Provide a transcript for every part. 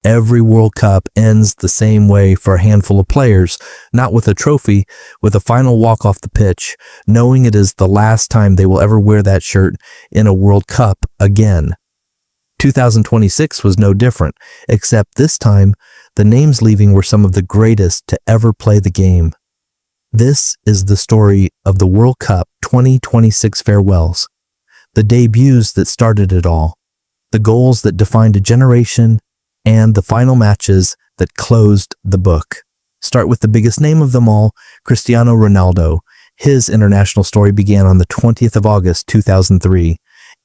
Every World Cup ends the same way for a handful of players, not with a trophy, with a final walk off the pitch, knowing it is the last time they will ever wear that shirt in a World Cup again. 2026 was no different, except this time, the names leaving were some of the greatest to ever play the game. This is the story of the World Cup 2026 farewells, the debuts that started it all, the goals that defined a generation, and the final matches that closed the book. Start with the biggest name of them all, Cristiano Ronaldo. His international story began on the 20th of August 2003,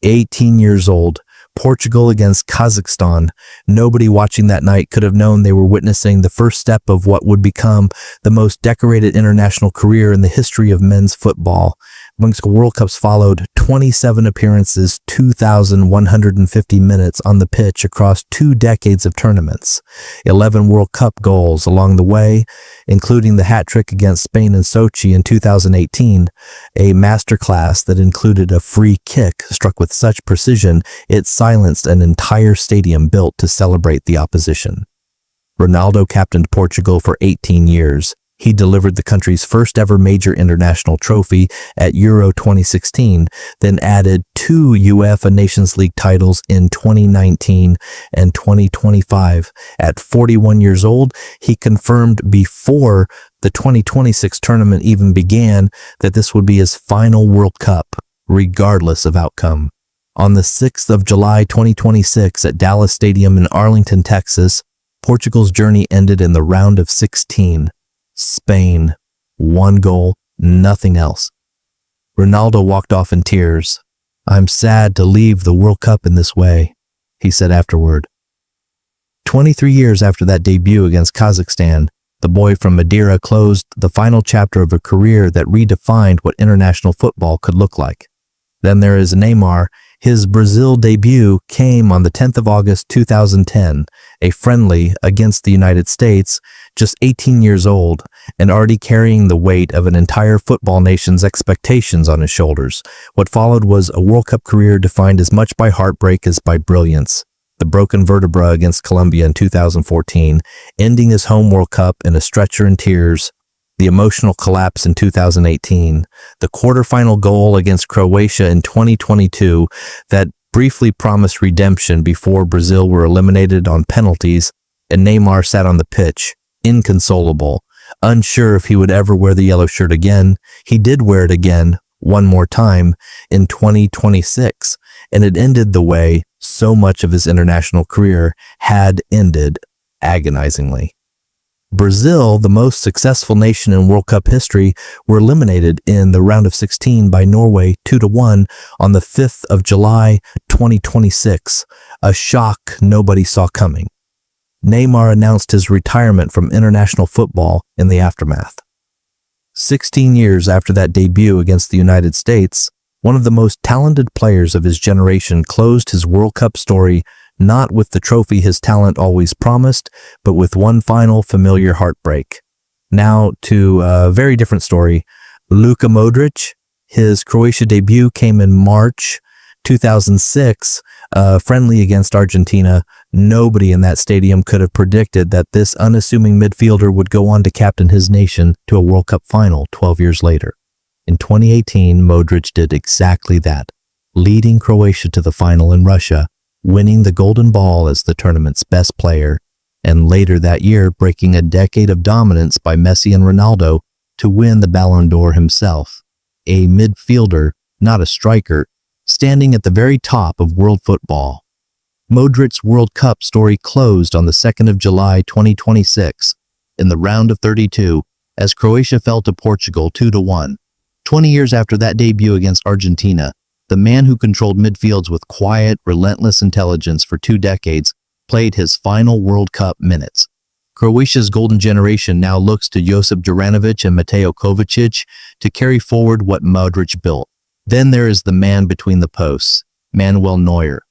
18 years old. Portugal against Kazakhstan. Nobody watching that night could have known they were witnessing the first step of what would become the most decorated international career in the history of men's football. Amongst World Cups followed 27 appearances, 2,150 minutes on the pitch across 2 decades of tournaments, 11 World Cup goals along the way, including the hat-trick against Spain in Sochi in 2018, a masterclass that included a free kick struck with such precision it silenced an entire stadium built to celebrate the opposition. Ronaldo captained Portugal for 18 years. He delivered the country's first ever major international trophy at Euro 2016, then added 2 UEFA Nations League titles in 2019 and 2025. At 41 years old, he confirmed before the 2026 tournament even began that this would be his final World Cup, regardless of outcome. On the 6th of July 2026 at Dallas Stadium in Arlington, Texas, Portugal's journey ended in the round of 16. Spain, 1 goal, nothing else. Ronaldo walked off in tears. "I'm sad to leave the World Cup in this way," he said afterward. 23 years after that debut against Kazakhstan, the boy from Madeira closed the final chapter of a career that redefined what international football could look like. Then there is Neymar. His Brazil debut came on the 10th of August 2010, a friendly against the United States, just 18 years old, and already carrying the weight of an entire football nation's expectations on his shoulders. What followed was a World Cup career defined as much by heartbreak as by brilliance. The broken vertebra against Colombia in 2014, ending his home World Cup in a stretcher and tears. The emotional collapse in 2018, the quarterfinal goal against Croatia in 2022 that briefly promised redemption before Brazil were eliminated on penalties, and Neymar sat on the pitch, inconsolable, unsure if he would ever wear the yellow shirt again. He did wear it again, one more time, in 2026, and it ended the way so much of his international career had ended, agonizingly. Brazil, the most successful nation in World Cup history, were eliminated in the round of 16 by Norway 2-1 on the 5th of July 2026, a shock nobody saw coming. Neymar announced his retirement from international football in the aftermath. 16 years after that debut against the United States, one of the most talented players of his generation closed his World Cup story not with the trophy his talent always promised, but with one final familiar heartbreak. Now to a very different story. Luka Modrić, his Croatia debut came in March 2006, friendly against Argentina. Nobody in that stadium could have predicted that this unassuming midfielder would go on to captain his nation to a World Cup final 12 years later. In 2018, Modrić did exactly that, leading Croatia to the final in Russia, winning the Golden Ball as the tournament's best player, and later that year breaking a decade of dominance by Messi and Ronaldo to win the Ballon d'Or himself, a midfielder, not a striker, standing at the very top of world football. Modric's World Cup story closed on the 2nd of July 2026 in the round of 32 as Croatia fell to Portugal 2-1. 20 years after that debut against Argentina, the man who controlled midfields with quiet, relentless intelligence for 2 decades played his final World Cup minutes. Croatia's golden generation now looks to Josip Juranovic and Mateo Kovacic to carry forward what Modric built. Then there is the man between the posts, Manuel Neuer.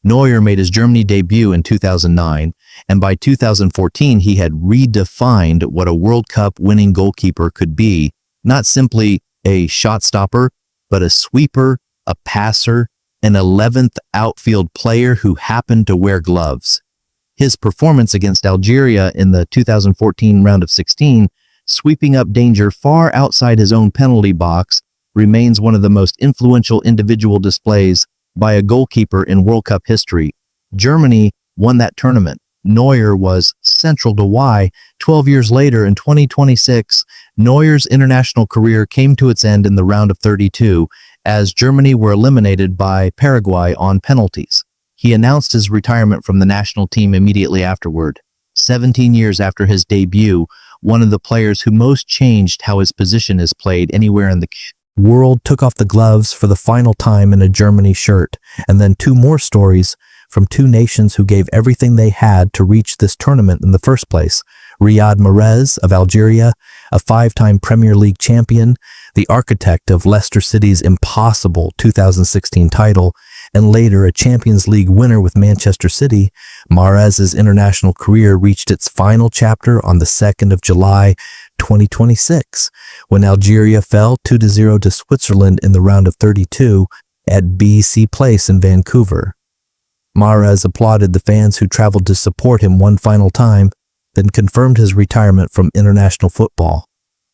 Neuer made his Germany debut in 2009, and by 2014 he had redefined what a World Cup winning goalkeeper could be, not simply a shot stopper, but a sweeper, a passer, an 11th outfield player who happened to wear gloves. His performance against Algeria in the 2014 round of 16, sweeping up danger far outside his own penalty box, remains one of the most influential individual displays by a goalkeeper in World Cup history. Germany won that tournament. Neuer was central to why, 12 years later in 2026, Neuer's international career came to its end in the round of 32 as Germany were eliminated by Paraguay on penalties. He announced his retirement from the national team immediately afterward. 17 years after his debut, one of the players who most changed how his position is played anywhere in the world took off the gloves for the final time in a Germany shirt, and then two more stories from two nations who gave everything they had to reach this tournament in the first place. Riyad Mahrez of Algeria, a five-time Premier League champion, the architect of Leicester City's impossible 2016 title, and later a Champions League winner with Manchester City, Mahrez's international career reached its final chapter on the 2nd of July, 2026, when Algeria fell 2-0 to Switzerland in the round of 32 at BC Place in Vancouver. Mahrez applauded the fans who traveled to support him one final time, then confirmed his retirement from international football.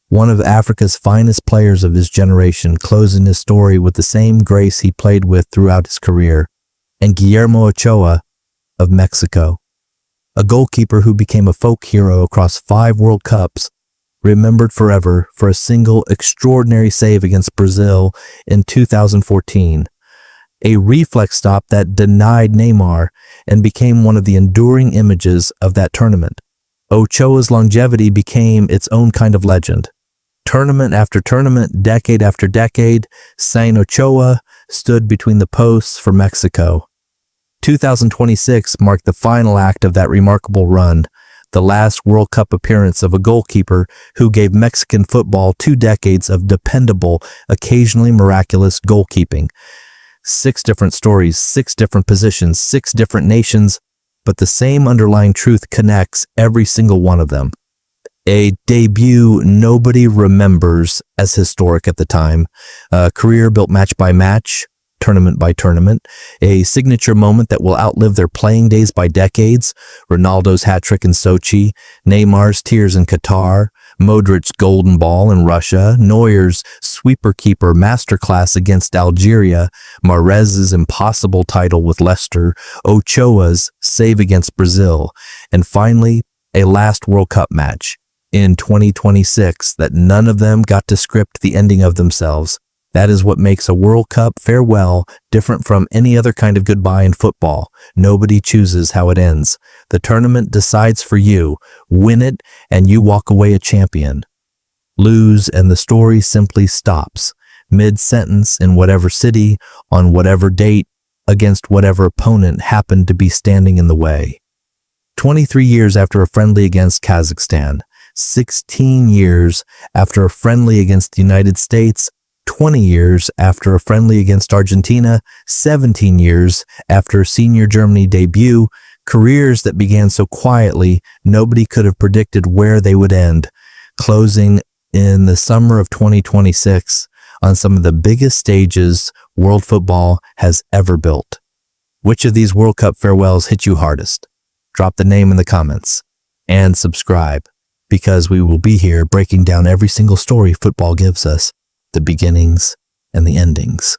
One of Africa's finest players of his generation, closing his story with the same grace he played with throughout his career, and Guillermo Ochoa of Mexico, a goalkeeper who became a folk hero across 5 World Cups, remembered forever for a single extraordinary save against Brazil in 2014. A reflex stop that denied Neymar and became one of the enduring images of that tournament. Ochoa's longevity became its own kind of legend. Tournament after tournament, decade after decade, Saint Ochoa stood between the posts for Mexico. 2026 marked the final act of that remarkable run, the last World Cup appearance of a goalkeeper who gave Mexican football 2 decades of dependable, occasionally miraculous goalkeeping. 6 different stories, 6 different positions, 6 different nations, but the same underlying truth connects every single one of them. A debut nobody remembers as historic at the time, a career built match by match, tournament by tournament, a signature moment that will outlive their playing days by decades, Ronaldo's hat-trick in Sochi, Neymar's tears in Qatar, Modric's golden ball in Russia, Neuer's sweeper-keeper masterclass against Algeria, Mahrez's impossible title with Leicester, Ochoa's save against Brazil, and finally, a last World Cup match in 2026 that none of them got to script the ending of themselves. That is what makes a World Cup farewell different from any other kind of goodbye in football. Nobody chooses how it ends. The tournament decides for you. Win it, and you walk away a champion. Lose, and the story simply stops, mid-sentence in whatever city, on whatever date, against whatever opponent happened to be standing in the way. 23 years after a friendly against Kazakhstan, 16 years after a friendly against the United States, 20 years after a friendly against Argentina, 17 years after a senior Germany debut, careers that began so quietly nobody could have predicted where they would end, closing in the summer of 2026 on some of the biggest stages world football has ever built. Which of these World Cup farewells hit you hardest? Drop the name in the comments and subscribe, because we will be here breaking down every single story football gives us, the beginnings and the endings.